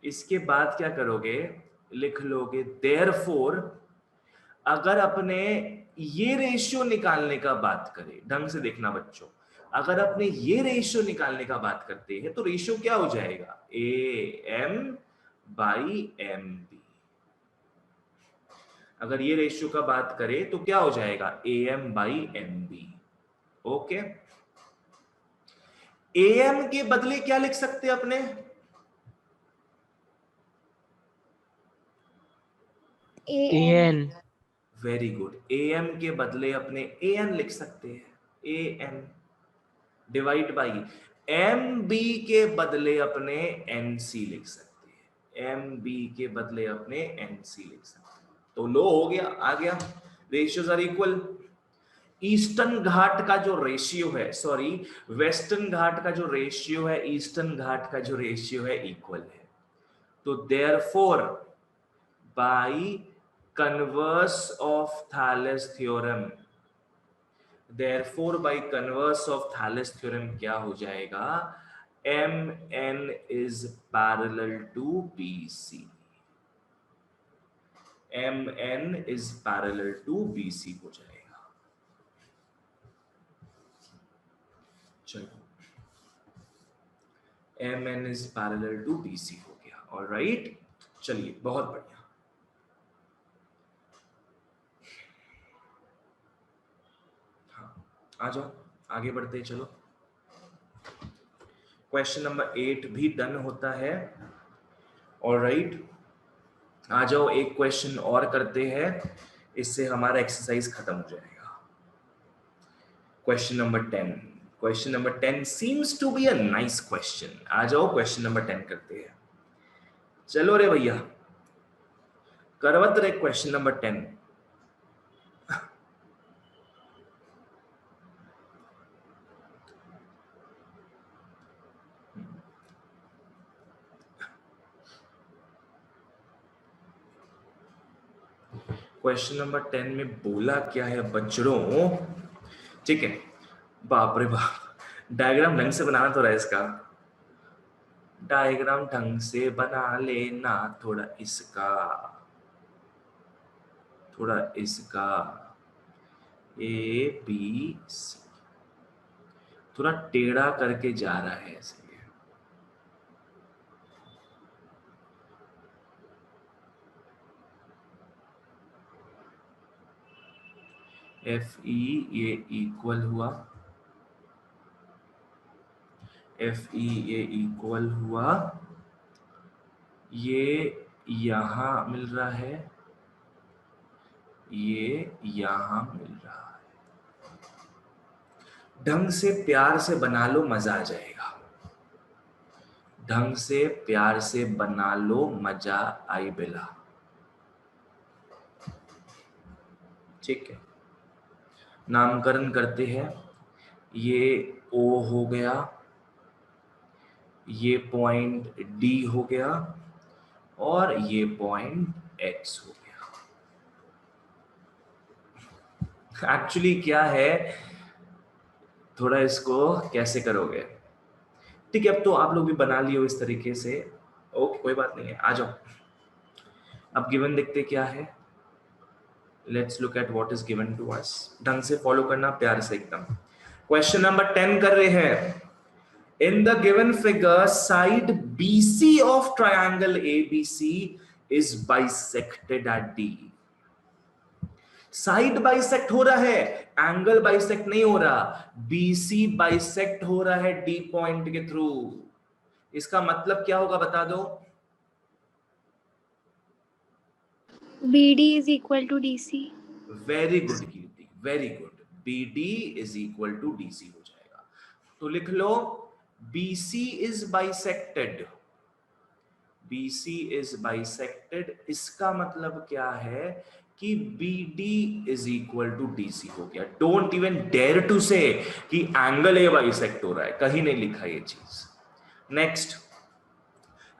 इसके बाद क्या करोगे, लिख लोगे देयरफॉर, अगर अपने ये रेशियो निकालने का बात करें, ढंग से देखना बच्चों, अगर अपने ये रेशियो निकालने का बात करते हैं तो रेशियो क्या हो जाएगा, AM बाई MB। अगर ये रेशियो का बात करें तो क्या हो जाएगा, AM by MB। Okay, AM के बदले क्या लिख सकते हैं अपने, AN। वेरी गुड, AM के बदले अपने AN लिख सकते हैं, AN डिवाइड बाई MB के बदले अपने NC लिख सकते हैं, MB के बदले अपने NC लिख सकते हैं। तो लो हो गया, आ गया, रेशियोज आर इक्वल। ईस्टर्न घाट का जो रेशियो है, सॉरी वेस्टर्न घाट का जो रेशियो है, ईस्टर्न घाट का जो रेशियो है, इक्वल है। तो therefore by converse of Thales theorem, therefore by converse of Thales theorem क्या हो जाएगा, MN is parallel to BC, MN is parallel to BC हो जाएगा। चलो, MN is parallel to BC हो गया, ऑलराइट। चलिए बहुत बढ़िया, आ जाओ आगे बढ़ते हैं। चलो क्वेश्चन नंबर 8 भी डन होता है, ऑलराइट। आ जाओ एक क्वेश्चन और करते हैं, इससे हमारा एक्सरसाइज खत्म हो जाएगा। Question number 10, question number 10 seems to be a nice question. आ जाओ क्वेश्चन नंबर 10 करते हैं। चलो रे भैया, करवत रे क्वेश्चन नंबर 10। क्वेश्चन नंबर 10 में बोला क्या है बच्चों, ठीक है। बाप रे बाप, डायग्राम ढंग से बनाना तो रहा है इसका, डायग्राम ढंग से बना लेना, थोड़ा इसका, थोड़ा इसका, ABC थोड़ा टेढ़ा करके जा रहा है ऐसे। FE ये इक्वल हुआ, FE ये इक्वल हुआ, ये यहां मिल रहा है, ये यहां मिल रहा है। ढंग से प्यार से बना लो, मजा आ जाएगा। ढंग से प्यार से बना लो, मजा आई बेला, ठीक है। नामकरण करते हैं, ये O हो गया, ये पॉइंट D हो गया, और ये पॉइंट X हो गया। एक्चुअली क्या है, थोड़ा इसको कैसे करोगे, ठीक है। अब तो आप लोग भी बना लियो इस तरीके से, ओके कोई बात नहीं है। आ जाओ, अब गिवन देखते क्या है। Let's look at what is given to us. ढंग से फॉलो करना, प्यार से एकदम। क्वेश्चन नंबर 10 कर रहे हैं। In the given figure, side BC of triangle ABC is bisected at D. Side bisect हो रहा है, एंगल बाइसेक्ट नहीं हो रहा। बीसी बाइसेक्ट हो रहा है डी पॉइंट के थ्रू। इसका मतलब क्या होगा बता दो। BD is equal to DC. Very good Kirti, very good. BD is equal to DC हो जाएगा। तो लिख लो BC is bisected, BC is bisected. इसका मतलब क्या है कि BD is equal to DC हो गया। डोंट इवन डेयर टू से कि एंगल ए बाइसेक्ट हो रहा है, कहीं नहीं लिखा ये चीज। Next,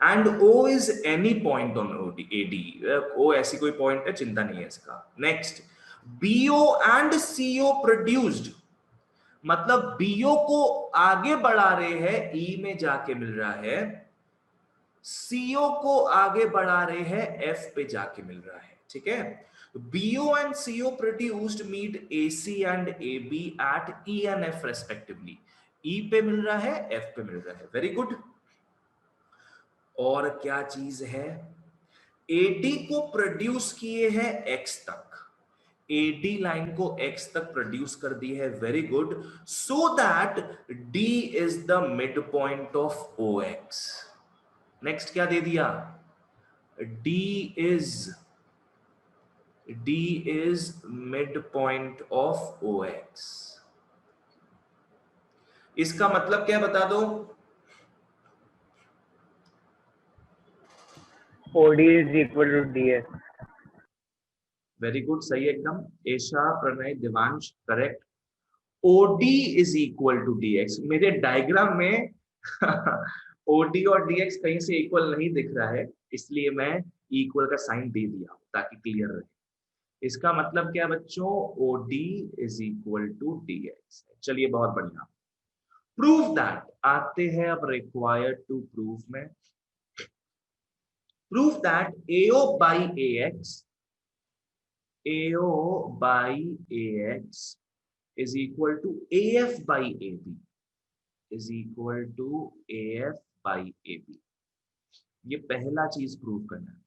and O is any point on AD। O ऐसी कोई पॉइंट है, चिंता नहीं है इसका। Next, BO and CO produced, मतलब BO को आगे बढ़ा रहे हैं, E में जाके मिल रहा है, CO को आगे बढ़ा रहे हैं, F पे जाके मिल रहा है। ठीक है, BO and CO produced meet AC and AB at E and F respectively. E पे मिल रहा है, F पे मिल रहा है। Very good. और क्या चीज है, AD को प्रोड्यूस किए हैं X तक, AD लाइन को X तक प्रोड्यूस कर दी है। Very good. So that D is the mid point of OX। Next क्या दे दिया, D is mid point of OX। इसका मतलब क्या बता दो। OD is equal to DS. Very good, सही एकदम। Esha, Pranay, Divansh, correct. OD is equal to DX। मेरे डायग्राम में OD और DX कहीं से इक्वल नहीं दिख रहा है, इसलिए मैं इक्वल का साइन दे दिया ताकि क्लियर रहे। इसका मतलब क्या बच्चों, OD is equal to DX। चलिए बहुत बढ़िया। प्रूव दैट, आते हैं अब रिक्वायर्ड टू प्रूव में। Prove that AO by AX is equal to AF by AB is equal to AF by AB। ये पहला चीज प्रूव करना है।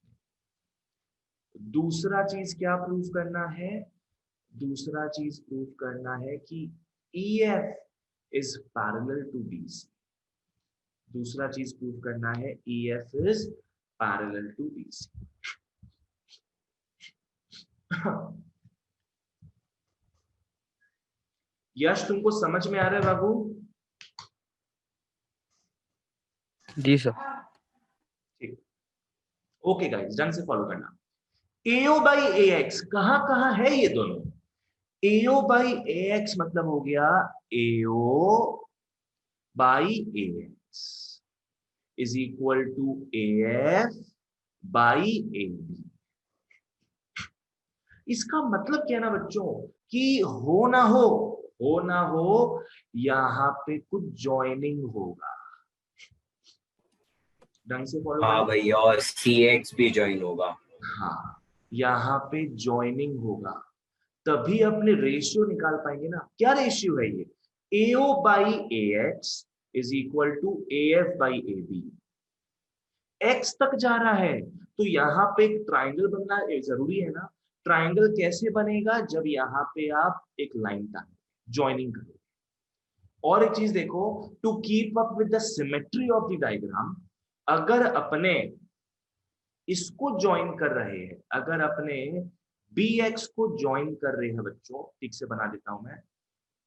दूसरा चीज क्या प्रूव करना है, दूसरा चीज प्रूव करना है कि EF is parallel to DC। दूसरा चीज प्रूव करना है EF is parallel to DC। यश, तुमको समझ में आ रहा है बाबू? जी सर। ठीक, ओके गाइस, ढंग से फॉलो करना। AO by AX कहां है ये दोनों। AO by AX मतलब हो गया AO by AX is equal to AF by AB। इसका मतलब क्या ना बच्चों, कि हो ना हो यहां पे कुछ जॉइनिंग होगा। ढंग से फॉलो हाँ करना। भैया, और CX भी ज्वाइन होगा। हाँ, यहाँ पे जॉइनिंग होगा, तभी अपने रेशियो निकाल पाएंगे ना। क्या रेशियो है ये, AO by AX is equal to AF by AB। X तक जा रहा है तो यहाँ पे एक ट्राइंगल बनना जरूरी है ना। ट्राइंगल कैसे बनेगा, जब यहाँ पे आप एक लाइन टाइम ज्वाइनिंग करोगे। और एक चीज देखो, to keep up with the symmetry of the diagram, अगर अपने इसको ज्वाइन कर रहे हैं, अगर अपने BX को ज्वाइन कर रहे हैं बच्चों, ठीक से बना देता हूं मैं,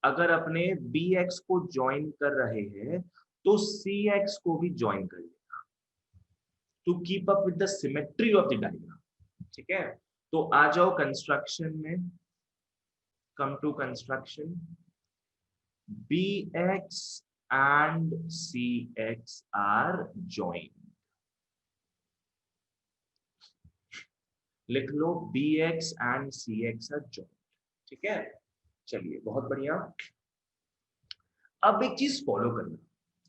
अगर अपने BX को ज्वाइन कर रहे हैं तो CX को भी ज्वाइन कर लेगा, to keep up with the symmetry of the diagram. ठीक है, तो आ जाओ कंस्ट्रक्शन में, come to construction. BX and CX are joined। लिख लो BX and CX are joined। ठीक है, चलिए बहुत बढ़िया। अब एक चीज फॉलो करना,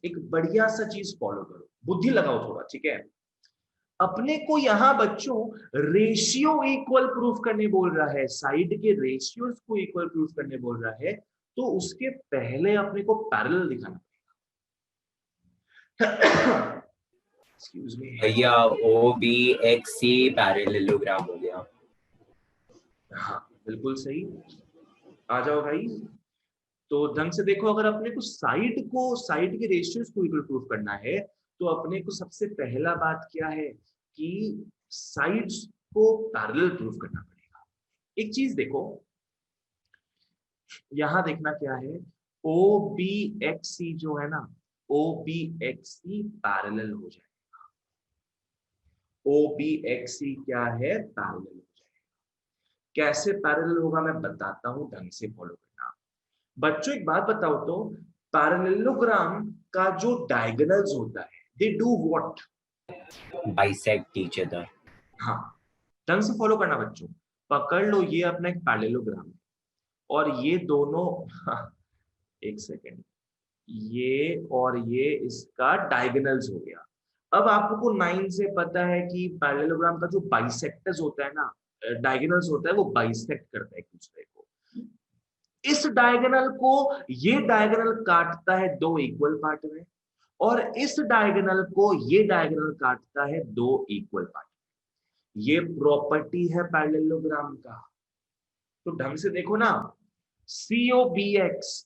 एक बढ़िया सा चीज फॉलो करो, बुद्धि लगाओ थोड़ा। ठीक है, अपने को यहां बच्चों रेशियो इक्वल प्रूफ करने बोल रहा है, साइड के रेशियोज को इक्वल प्रूफ करने बोल रहा है, तो उसके पहले अपने को पैरेलल दिखाना पड़ेगा। एक्सक्यूज मी भैया, OBXC पैरेललोग्राम हो गया। हाँ, बिल्कुल सही, आ जाओ भाई। तो ढंग से देखो, अगर अपने को साइड के रेशियोज को इक्वल प्रूफ करना है तो अपने को सबसे पहला बात क्या है कि साइड्स को पैरेलल प्रूफ करना पड़ेगा। एक चीज देखो, यहां देखना क्या है, ओ बी एक्स सी जो है ना, O B X C parallel हो जाएगा। ओ बी एक्स सी क्या है, पैरेलल हो जाएगा। कैसे पैरेलल होगा मैं बताता हूं, ढंग से फॉलो करना। बच्चों एक बात बताओ तो, पैरेललोग्राम का जो डायगोनल्स होता है, they do what? bisect each other. हाँ, ढंग से फॉलो करना बच्चों। पकड़ लो, ये अपना एक पैरेललोग्राम है और ये दोनों एक सेकेंड, ये और ये इसका डायगोनल्स हो गया। अब आपको 9 से पता है कि पैरेललोग्राम का जो बाइसेक्टर्स होता है ना, डायगोनल्स होता है, वो बाइसेक्ट करता है एक दूसरे को। इस डायगोनल को ये डायगोनल काटता है दो इक्वल पार्ट में, और इस डायगोनल को ये डायगोनल काटता है दो इक्वल पार्ट में। ये प्रॉपर्टी है पैरेललोग्राम का। तो ढंग से देखो ना, COBX,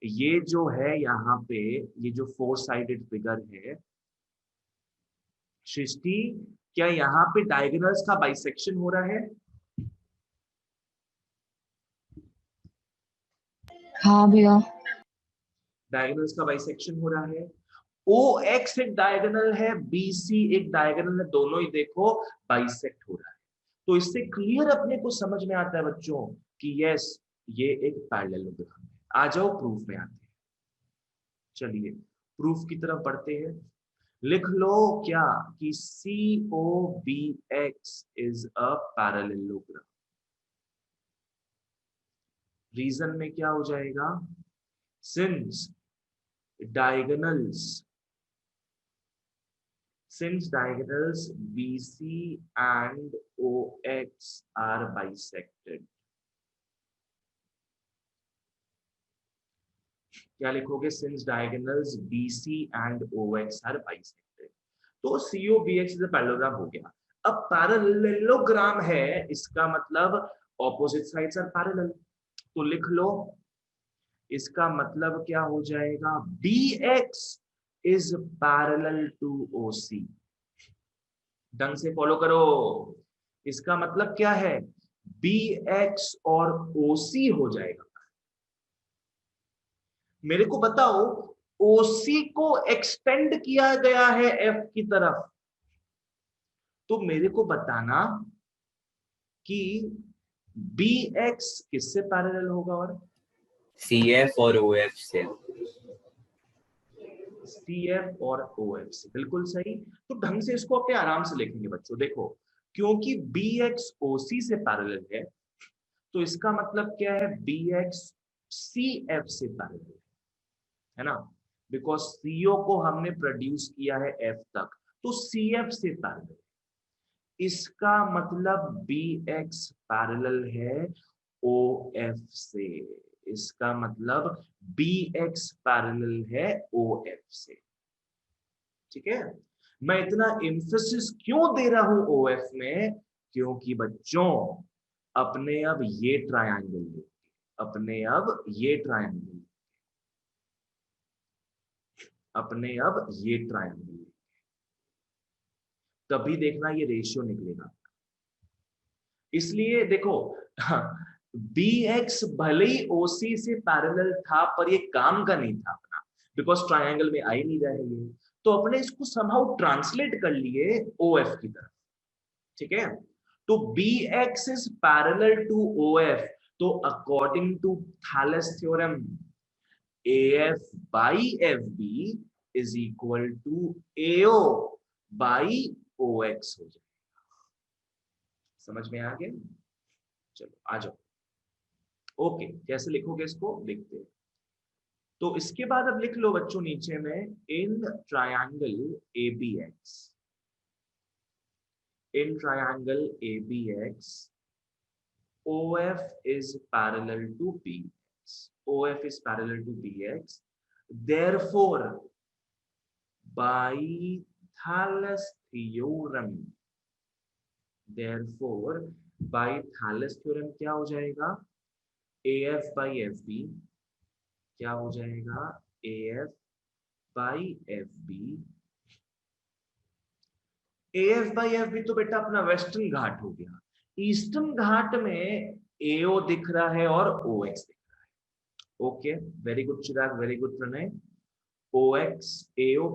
ये जो है यहाँ पे, ये जो 4 साइडेड फिगर है सृष्टि, क्या यहाँ पे डायगोनल्स का बाइसेक्शन हो रहा है? हाँ भैया। डायगोनल्स का बाइसेक्शन हो रहा है। OX एक डायगोनल है, BC एक डायगोनल है, दोनों ही देखो बाइसेक्ट हो रहा है। तो इससे क्लियर अपने को समझ में आता है बच्चों कि यस, ये एक पैरेललोग्राम है। आ जाओ प्रूफ में आते हैं। चलिए प्रूफ की तरफ बढ़ते हैं। लिख लो क्या कि COBX is a parallelogram. Reason में क्या हो जाएगा, since diagonals BC and OX are bisected। क्या लिखोगे, since diagonals BC and OX are bisected। तो COBX इज पैरेललोग्राम हो गया। अब पैरेललोग्राम है, इसका मतलब ऑपोजिट साइड्स आर पैरेलल। तो लिख लो, इसका मतलब क्या हो जाएगा, BX is parallel to OC। ढंग से फॉलो करो, इसका मतलब क्या है, BX और OC हो जाएगा। मेरे को बताओ, OC को एक्सटेंड किया गया है F की तरफ, तो मेरे को बताना कि BX किससे पैरेलल होगा, और CF और OF से। CF और OF से, बिल्कुल सही। तो ढंग से इसको अपने आराम से लिखेंगे बच्चों। देखो, क्योंकि BX OC से पैरेलल है, तो इसका मतलब क्या है, BX CF से पैरेलल है ना, बिकॉज CO को हमने प्रोड्यूस किया है F तक, तो CF से पैरेलल। इसका मतलब BX पैरेलल है OF से। इसका मतलब BX पैरेलल है OF से। ठीक है, मैं इतना एम्फेसिस क्यों दे रहा हूं OF में, क्योंकि बच्चों अपने अब ये ट्रायंगल, अपने अब ये ट्रायंगल, अपने अब ये ट्रायंगल, तभी देखना ये रेशियो निकलेगा। इसलिए देखो, BX भले ही OC से पैरेलल था, पर ये काम का नहीं था अपना, बिकॉज ट्रायंगल में आ ही नहीं रहा है ये। तो अपने इसको समहाउ ट्रांसलेट कर लिए OF की तरफ। ठीक है, तो BX is parallel to OF, तो according to Thales theorem AF by FB is equal to AO by OX हो जाएगा। समझ में आ गया? चलो आ जाओ। ओके, कैसे लिखोगे इसको, देखते हैं। तो इसके बाद अब लिख लो बच्चों नीचे में, in triangle ABX, in triangle ABX, OF is parallel to BX. OF is parallel to BX. Therefore, by Thales theorem, therefore by Thales theorem क्या हो जाएगा, AF बाई FB क्या हो जाएगा, AF by FB। AF by FB तो बेटा अपना western घाट हो गया, ईस्टर्न घाट में AO दिख रहा है और OX दिख रहा है। Okay, very good Chirag, very good Pranay. OX AO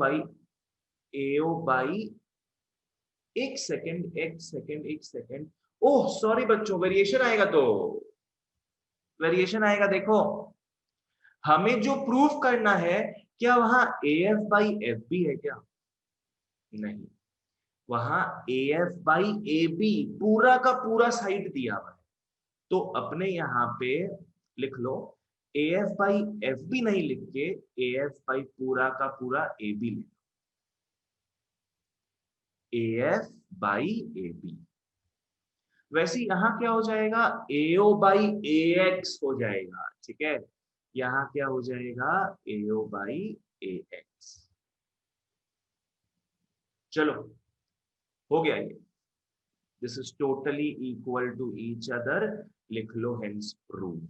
by एक सेकेंड, ओह सॉरी बच्चों, वेरिएशन आएगा, तो वेरिएशन आएगा। देखो हमें जो प्रूफ करना है, क्या वहां AF बाई FB है क्या, नहीं, वहां AF बाई AB पूरा का पूरा साइड दिया हुआ है। तो अपने यहां पे लिख लो AF बाई FB नहीं लिख के AF बाई पूरा का पूरा AB लिख लो, AF बाई AB। वैसे यहां क्या हो जाएगा, AO बाई AX हो जाएगा, ठीक है, यहां क्या हो जाएगा, AO बाई AX। चलो हो गया ये, this is totally equal to each other, लिख लो हेंस प्रूव्ड।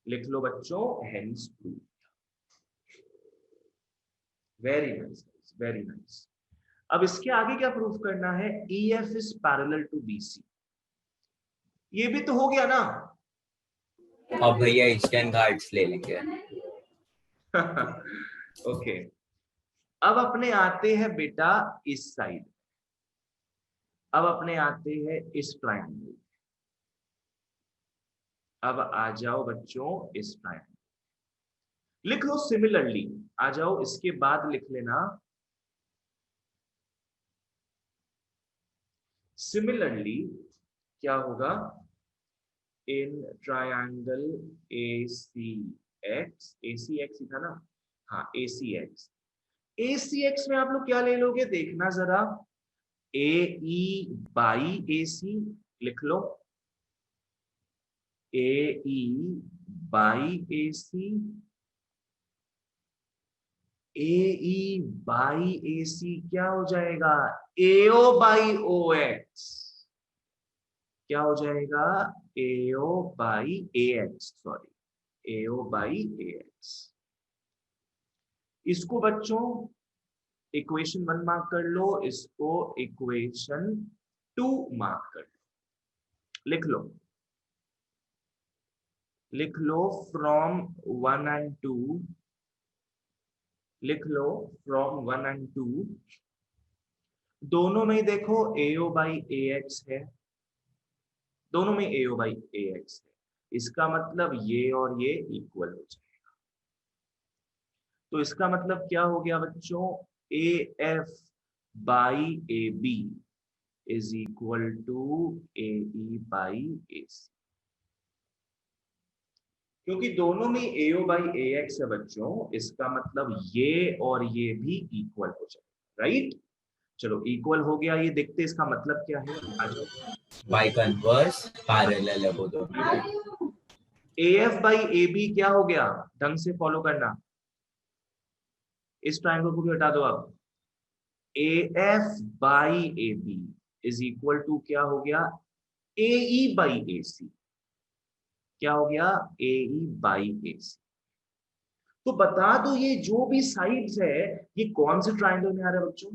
लिख लो बच्चों hence proved. Very nice, very nice. अब इसके आगे क्या प्रूफ करना है, EF is parallel to BC। ये भी तो हो गया ना। अब भैया ईस्टर्न घाट्स ले लेंगे। ओके, अब अपने आते हैं बेटा इस साइड, अब अपने आते हैं इस ट्रायंगल, अब आ जाओ बच्चों इस ट्रायंगल, लिख लो सिमिलरली, आ जाओ इसके बाद लिख लेना सिमिलरली, क्या होगा, इन ट्रायंगल ACX, ACX ही था ना, हाँ ACX, ACX में आप लोग क्या ले लोगे, देखना जरा, AE बाई AC लिख लो, AE by AC, AE by AC क्या हो जाएगा, AO बाई OX, क्या हो जाएगा, AO by AX, sorry AO by AX। इसको बच्चों इक्वेशन 1 मार्क कर लो, इसको इक्वेशन 2 मार्क कर लो, लिख लो फ्रॉम 1 एंड 2, लिख लो फ्रॉम 1 एंड 2, दोनों में देखो AO बाई AX है, दोनों में AO बाई AX है, इसका मतलब ये और ये इक्वल हो जाएगा। तो इसका मतलब क्या हो गया बच्चों, AF by AB is equal to AE by AC, क्योंकि दोनों में AO बाई AX है बच्चों, इसका मतलब ये और ये भी इक्वल हो जाएगा, राइट। चलो इक्वल हो गया, ये देखते इसका मतलब क्या है, आ जाओ। बाय कन्वर्स पैरेलल है वो दोनों। AF बाई AB क्या हो गया, ढंग से फॉलो करना, इस ट्रायंगल को भी हटा दो अब, AF by AB is equal to क्या हो गया, AE बाई AC, क्या हो गया, AE बाई AC। तो बता दो ये जो भी साइड्स है ये कौन से ट्रायंगल में आ रहा है बच्चों,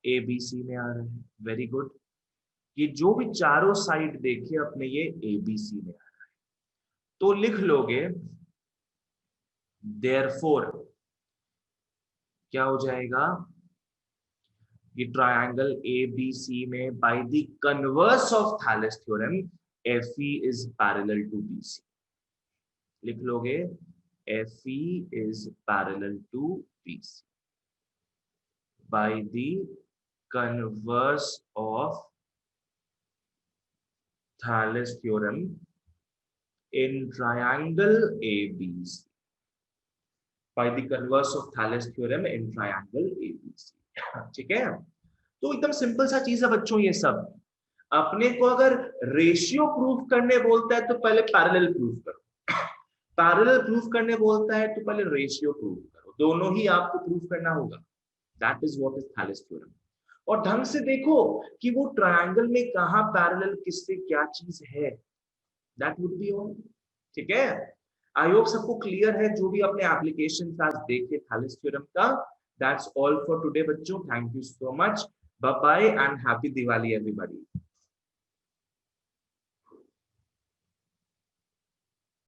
ABC में आ रहा है, वेरी गुड। ये जो भी चारों साइड देखे अपने ये ABC में आ रहा है, तो लिख लोगे देयरफॉर क्या हो जाएगा, ये ट्रायंगल ABC में by the converse of Thales theorem FE is parallel to BC, लिख लोगे FE is parallel to BC by the converse of Thales theorem in triangle ABC, by the converse of Thales theorem in triangle ABC, ठीक है। तो एकदम simple सा चीज है बच्चों, ये सब अपने को अगर रेशियो प्रूफ करने बोलता है तो पहले पैरेलल प्रूफ करो, पैरेलल प्रूफ करने बोलता है तो पहले रेशियो प्रूफ करो, दोनों ही आपको प्रूफ करना होगा। That is what is Thales theorem. और ढंग से देखो कि वो ट्रायंगल में कहां पैरेलल किससे क्या चीज है, दैट वुड बी ऑल। ठीक है, आई होप सबको क्लियर है जो भी अपने एप्लीकेशन आज देखे थैलिस थ्योरम का। दैट्स ऑल फॉर टुडे बच्चों, thank you so much, bye bye and happy Diwali everybody.